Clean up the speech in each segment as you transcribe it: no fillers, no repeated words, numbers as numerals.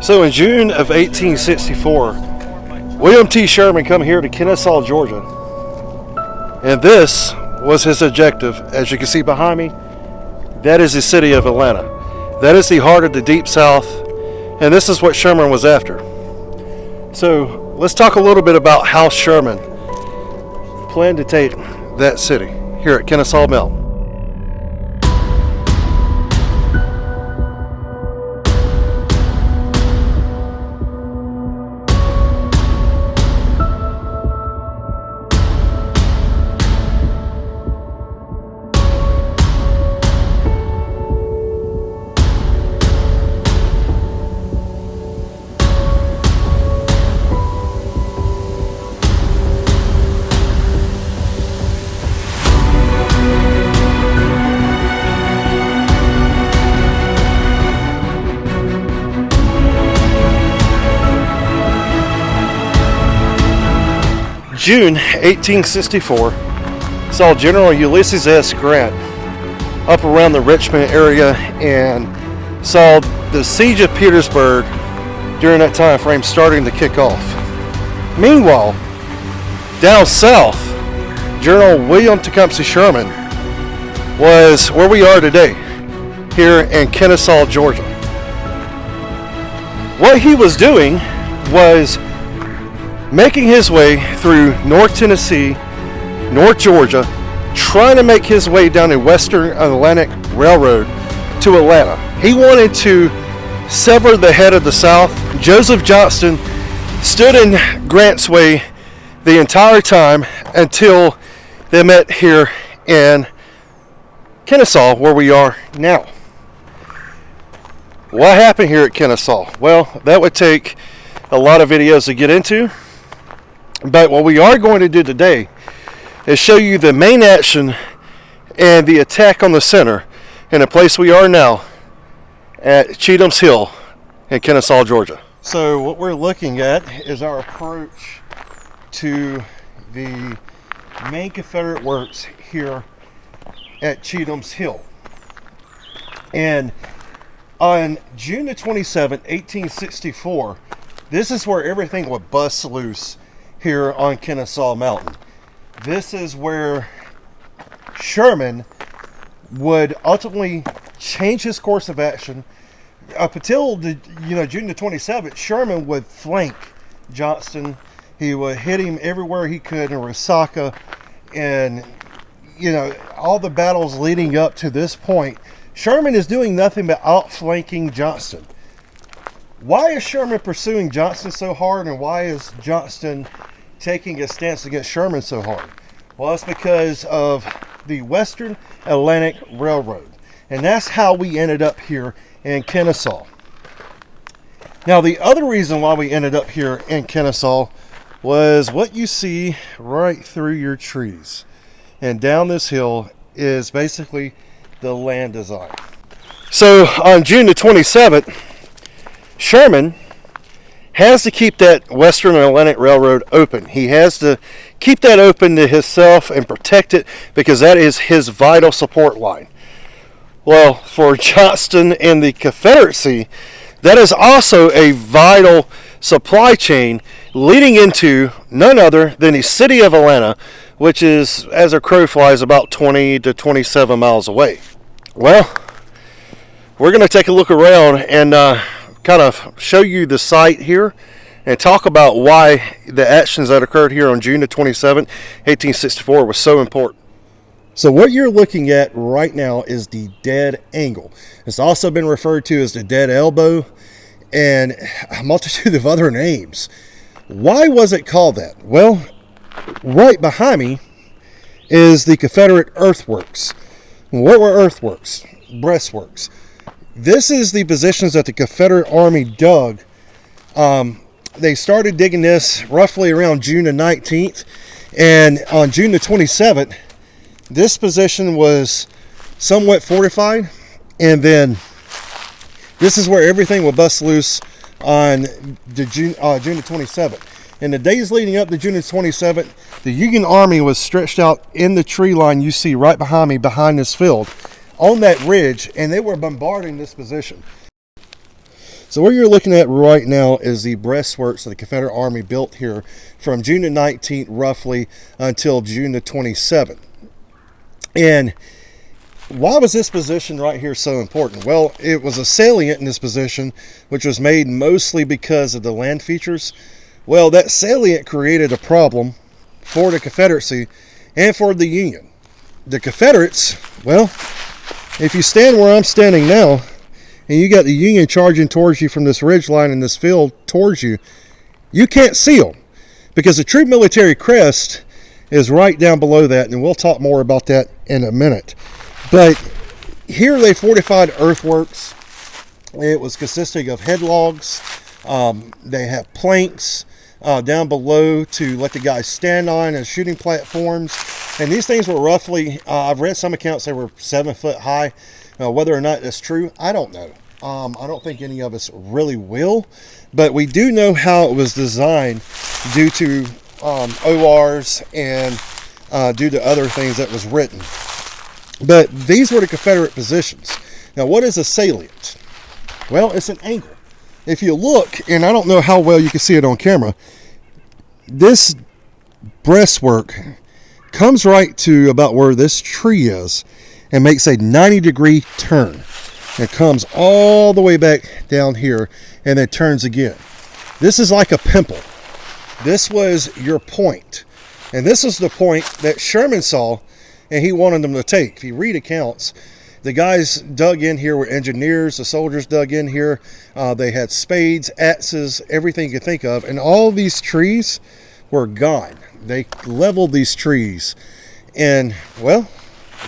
So in June of 1864, William T. Sherman come here to Kennesaw, Georgia. And this was his objective. As you can see behind me, that is the city of Atlanta. That is the heart of the Deep South, and this is what Sherman was after. So let's talk a little bit about how Sherman planned to take that city here at Kennesaw Mountain. June 1864 saw General Ulysses S. Grant up around the Richmond area and saw the siege of Petersburg during that time frame starting to kick off. Meanwhile, down south, General William Tecumseh Sherman was where we are today, here in Kennesaw, Georgia. What he was doing was making his way through North Tennessee, North Georgia, trying to make his way down the Western Atlantic Railroad to Atlanta. He wanted to sever the head of the South. Joseph Johnston stood in Grant's way the entire time until they met here in Kennesaw, where we are now. What happened here at Kennesaw? Well, that would take a lot of videos to get into. But what we are going to do today is show you the main action and the attack on the center in the place we are now at Cheatham's Hill in Kennesaw, Georgia. So what we're looking at is our approach to the main Confederate works here at Cheatham's Hill. And on June the 27th, 1864, this is where everything would bust loose here on Kennesaw Mountain. This is where Sherman would ultimately change his course of action. Up until June the 27th, Sherman would flank Johnston. He would hit him everywhere he could in Resaca, and all the battles leading up to this point, Sherman is doing nothing but outflanking Johnston. Why is Sherman pursuing Johnston so hard, and why is Johnston taking a stance against Sherman so hard? Well, it's because of the Western Atlantic Railroad, and that's how we ended up here in Kennesaw. Now, the other reason why we ended up here in Kennesaw was what you see right through your trees and down this hill is basically the land design. So on June the 27th, Sherman has to keep that Western Atlantic Railroad open. He has to keep that open to himself and protect it because that is his vital support line. Well, for Johnston and the Confederacy, that is also a vital supply chain leading into none other than the city of Atlanta, which is, as a crow flies, about 20 to 27 miles away. Well, we're going to take a look around and kind of show you the site here and talk about why the actions that occurred here on June the 27th, 1864 was so important. So what you're looking at right now is the dead angle. It's also been referred to as the dead elbow and a multitude of other names. Why was it called that? Well, right behind me is the Confederate earthworks. What were earthworks? Breastworks. This is the positions that the Confederate Army dug. They started digging this roughly around June the 19th. And on June the 27th, this position was somewhat fortified. And then this is where everything will bust loose on the June the 27th. In the days leading up to June the 27th, the Union Army was stretched out in the tree line you see right behind me, behind this field, on that ridge, and they were bombarding this position. So what you're looking at right now is the breastworks that the Confederate Army built here from June the 19th roughly until June the 27th. And why was this position right here so important? Well, it was a salient in this position, which was made mostly because of the land features. Well, that salient created a problem for the Confederacy and for the Union. The Confederates, well, if you stand where I'm standing now, and you got the Union charging towards you from this ridge line in this field towards you, you can't see them because the true military crest is right down below that, and we'll talk more about that in a minute. But here they fortified earthworks. It was consisting of head logs. They have planks down below to let the guys stand on as shooting platforms. And these things were roughly, I've read some accounts they were 7 foot high. Whether or not that's true, I don't know. I don't think any of us really will. But we do know how it was designed due to ORs and due to other things that was written. But these were the Confederate positions. Now, what is a salient? Well, it's an angle. If you look, and I don't know how well you can see it on camera, this breastwork comes right to about where this tree is and makes a 90-degree turn. It comes all the way back down here and then turns again. This is like a pimple. This was your point. And this is the point that Sherman saw and he wanted them to take. If you read accounts, the guys dug in here were engineers. The soldiers dug in here. They had spades, axes, everything you could think of. And all these trees were gone. They leveled these trees. And, well,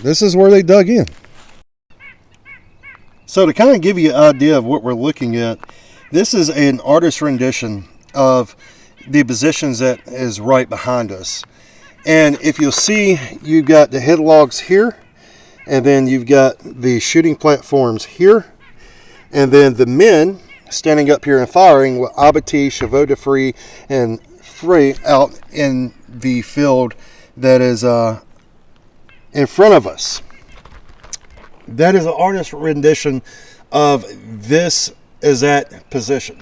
this is where they dug in. So to kind of give you an idea of what we're looking at, this is an artist's rendition of the positions that is right behind us. And if you'll see, you've got the head logs here, and then you've got the shooting platforms here, and then the men standing up here and firing with abattis, chevaux de frise, and free out in the field that is in front of us. That is an artist's rendition of this exact position.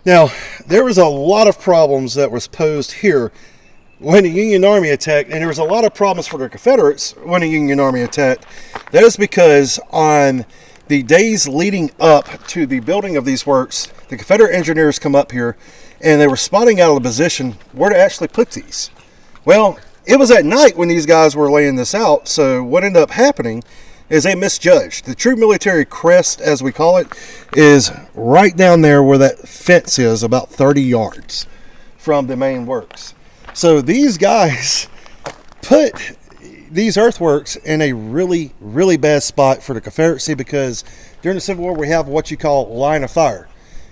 Now, there was a lot of problems that was posed here when the Union Army attacked, and there was a lot of problems for the Confederates when the Union Army attacked. That is because on the days leading up to the building of these works, the Confederate engineers come up here, and they were spotting out of the position where to actually put these. Well, it was at night when these guys were laying this out, so what ended up happening is they misjudged. The true military crest, as we call it, is right down there where that fence is, about 30 yards from the main works. So these guys put these earthworks in a really, really bad spot for the Confederacy because during the Civil War we have what you call line of fire.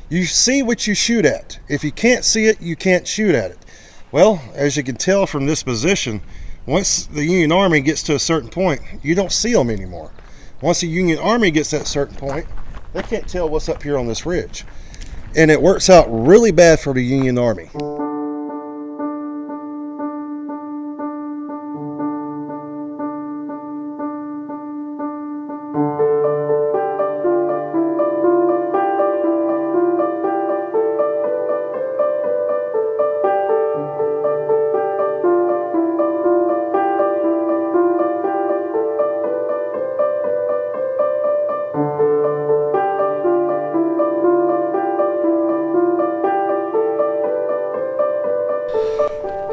You see what you shoot at. If you can't see it, you can't shoot at it. Well, as you can tell from this position, once the Union Army gets to a certain point, you don't see them anymore. Once the Union Army gets to that certain point, they can't tell what's up here on this ridge. And it works out really bad for the Union Army.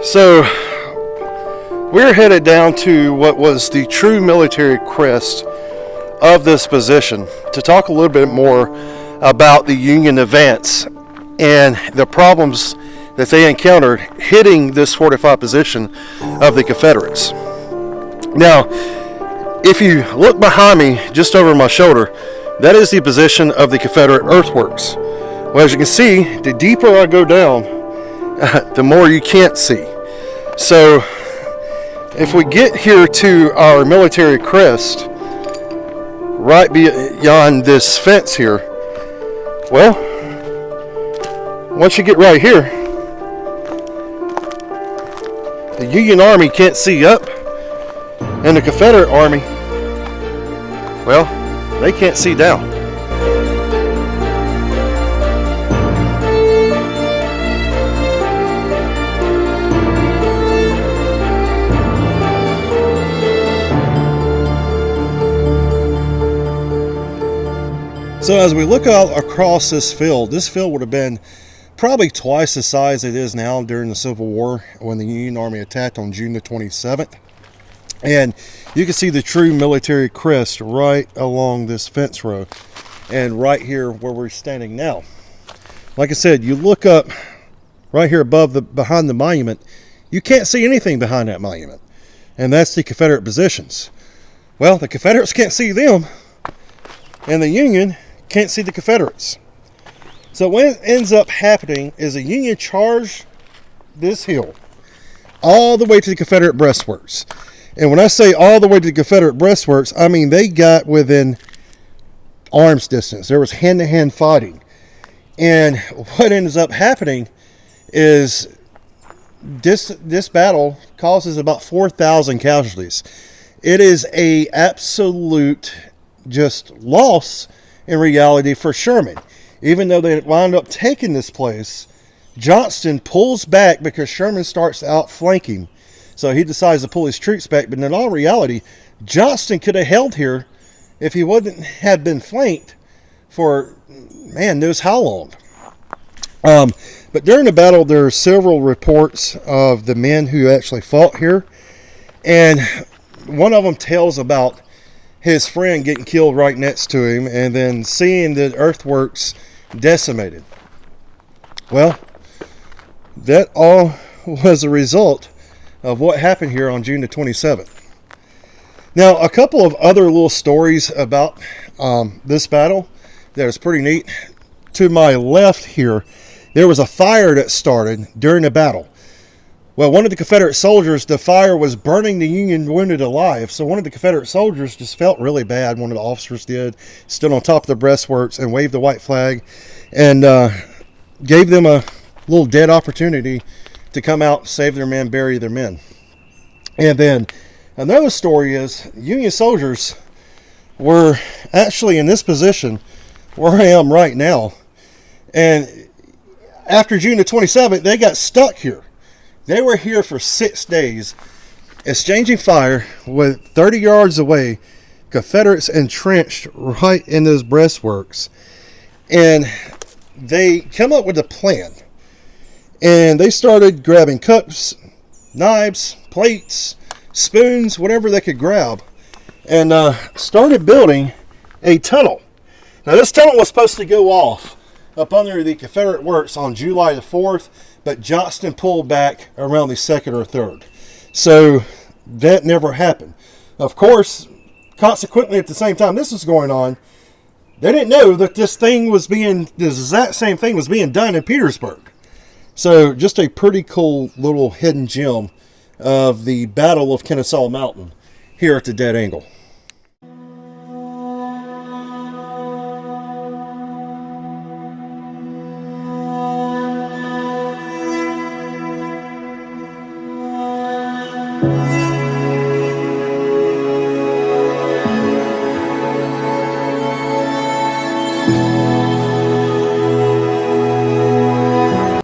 So we're headed down to what was the true military crest of this position to talk a little bit more about the Union advance and the problems that they encountered hitting this fortified position of the Confederates. Now, if you look behind me, just over my shoulder, that is the position of the Confederate earthworks. Well, as you can see, the deeper I go down, the more you can't see. So if we get here to our military crest, right beyond this fence here, well, once you get right here, the Union Army can't see up, and the Confederate Army, well, they can't see down. So as we look out across this field would have been probably twice the size it is now during the Civil War when the Union Army attacked on June the 27th. And you can see the true military crest right along this fence row and right here where we're standing now. Like I said, you look up right here behind the monument, you can't see anything behind that monument. And that's the Confederate positions. Well, the Confederates can't see them, and the Union can't see the Confederates. So what ends up happening is the Union charged this hill all the way to the Confederate breastworks. And when I say all the way to the Confederate breastworks, I mean they got within arm's distance. There was hand-to-hand fighting. And what ends up happening is this battle causes about 4,000 casualties. It is a absolute just loss in reality for Sherman. Even though they wound up taking this place, Johnston pulls back because Sherman starts outflanking. So he decides to pull his troops back. But in all reality, Johnston could have held here if he wouldn't have been flanked for, man knows how long. But during the battle, there are several reports of the men who actually fought here. And one of them tells about his friend getting killed right next to him and then seeing the earthworks decimated. Well, that all was a result of what happened here on June the 27th. Now, a couple of other little stories about this battle that is pretty neat. To my left here, there was a fire that started during the battle. Well, one of the Confederate soldiers, the fire was burning the Union wounded alive. So one of the Confederate soldiers just felt really bad. One of the officers did, stood on top of the breastworks and waved the white flag and gave them a little dead opportunity to come out, save their men, bury their men. And then another story is Union soldiers were actually in this position where I am right now. And after June the 27th, they got stuck here. They were here for 6 days, exchanging fire with 30 yards away, Confederates entrenched right in those breastworks. And they come up with a plan. And they started grabbing cups, knives, plates, spoons, whatever they could grab, and started building a tunnel. Now, this tunnel was supposed to go off up under the Confederate works on July the 4th, but Johnston pulled back around the 2nd or 3rd. So that never happened. Of course, consequently, at the same time this was going on, they didn't know that this exact same thing was being done in Petersburg. So just a pretty cool little hidden gem of the Battle of Kennesaw Mountain here at the Dead Angle.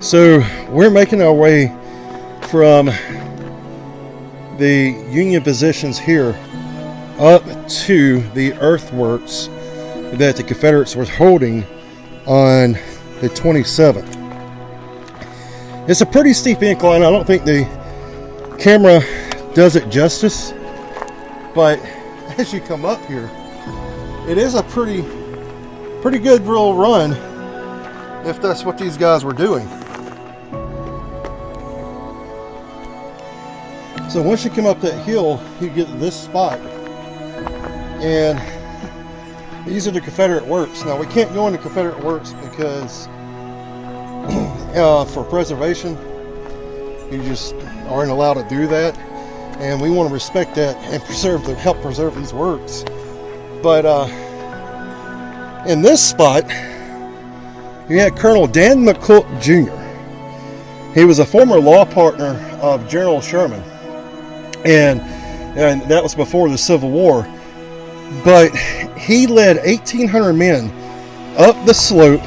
So we're making our way from the Union positions here up to the earthworks that the Confederates were holding on the 27th. It's a pretty steep incline. I don't think the camera does it justice, but as you come up here, it is a pretty good real run if that's what these guys were doing. So once you come up that hill, you get this spot, and these are the Confederate works. Now we can't go into Confederate works because for preservation, you just aren't allowed to do that, and we want to respect that and help preserve these works. But in this spot, you had Colonel Dan McCook Jr. He was a former law partner of General Sherman. And that was before the Civil War. But he led 1,800 men up the slope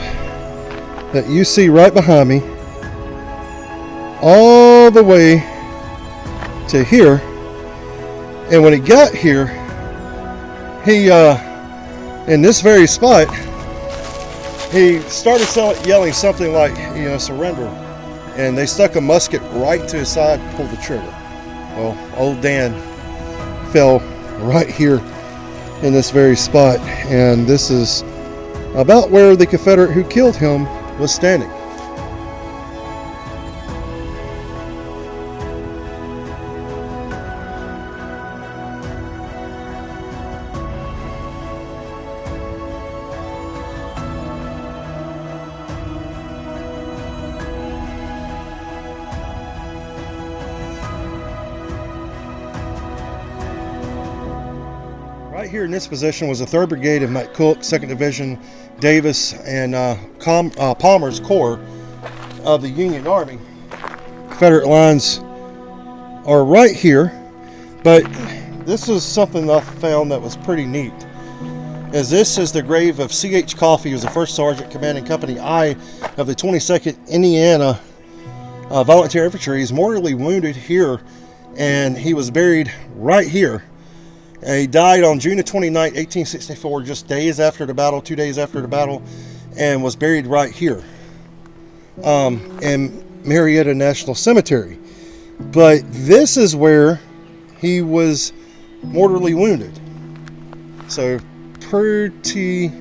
that you see right behind me, all the way to here. And when he got here, he in this very spot, he started yelling something like, surrender. And they stuck a musket right to his side, pulled the trigger. Well, old Dan fell right here in this very spot. And this is about where the Confederate who killed him was standing. Right here in this position was the 3rd Brigade of McCook, 2nd Division, Davis, and Palmer's Corps of the Union Army. Confederate lines are right here, but this is something I found that was pretty neat. As this is the grave of C.H. Coffey, who was the 1st Sergeant commanding Company I of the 22nd Indiana Volunteer Infantry. He's mortally wounded here, and he was buried right here. He died on June 29, 1864, just days after the battle, 2 days after the battle, and was buried right here in Marietta National Cemetery. But this is where he was mortally wounded. So pretty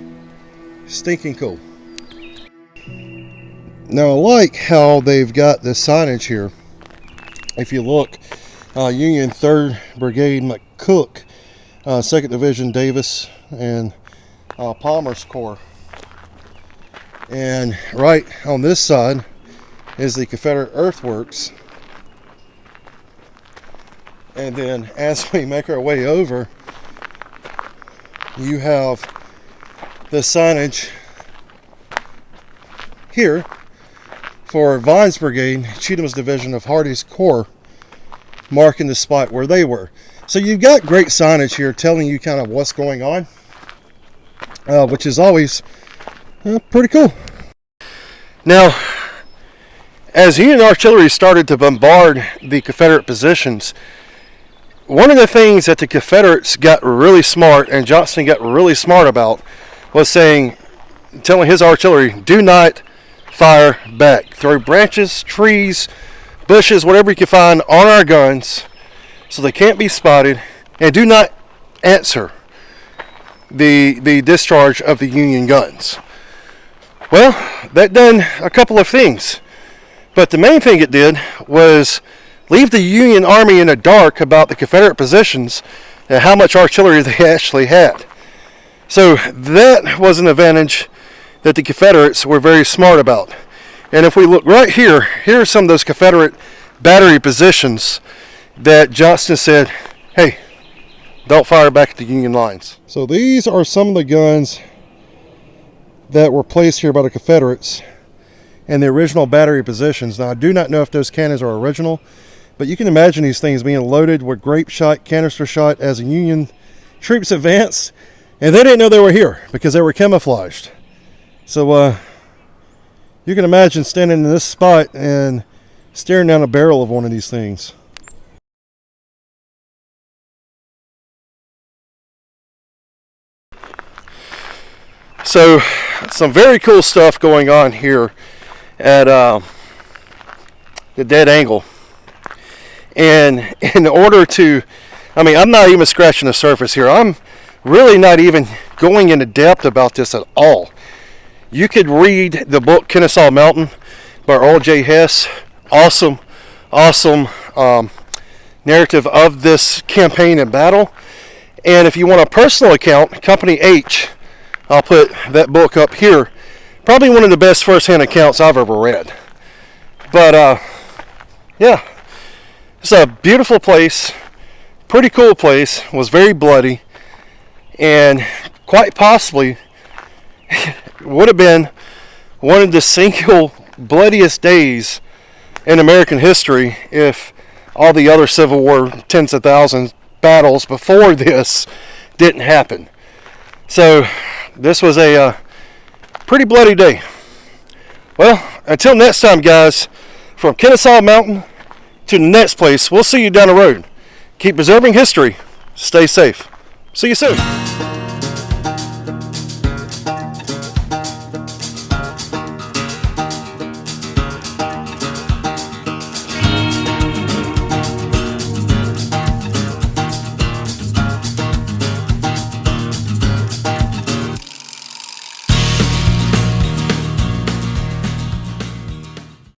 stinking cool. Now I like how they've got this signage here. If you look, Union 3rd Brigade McCook, 2nd Division Davis, and Palmer's Corps. And right on this side is the Confederate Earthworks. And then as we make our way over, you have the signage here for Vine's Brigade, Cheatham's Division of Hardee's Corps, marking the spot where they were. So you've got great signage here telling you kind of what's going on, which is always pretty cool. Now, as Union artillery started to bombard the Confederate positions, one of the things that the Confederates got really smart, and Johnston got really smart about, was telling his artillery, do not fire back. Throw branches, trees, bushes, whatever you can find on our guns, so they can't be spotted, and do not answer the discharge of the Union guns. Well, that done a couple of things, but the main thing it did was leave the Union Army in the dark about the Confederate positions and how much artillery they actually had. So that was an advantage that the Confederates were very smart about. And if we look right here, here are some of those Confederate battery positions that Johnston said, hey, don't fire back at the Union lines. So these are some of the guns that were placed here by the Confederates and the original battery positions. Now, I do not know if those cannons are original, but you can imagine these things being loaded with grape shot, canister shot as the Union troops advanced, and they didn't know they were here because they were camouflaged. So you can imagine standing in this spot and staring down a barrel of one of these things. So some very cool stuff going on here at the Dead Angle. And in order to, I'm not even scratching the surface here. I'm really not even going into depth about this at all. You could read the book Kennesaw Mountain by Earl J. Hess. Awesome narrative of this campaign and battle. And if you want a personal account, Company H, I'll put that book up here. Probably one of the best first-hand accounts I've ever read. But yeah, it's a beautiful place, pretty cool place. Was very bloody, and quite possibly would have been one of the single bloodiest days in American history if all the other Civil War tens of thousands battles before this didn't happen. So this was a pretty bloody day. Well, until next time, guys, from Kennesaw Mountain to the next place, we'll see you down the road. Keep preserving history. Stay safe. See you soon.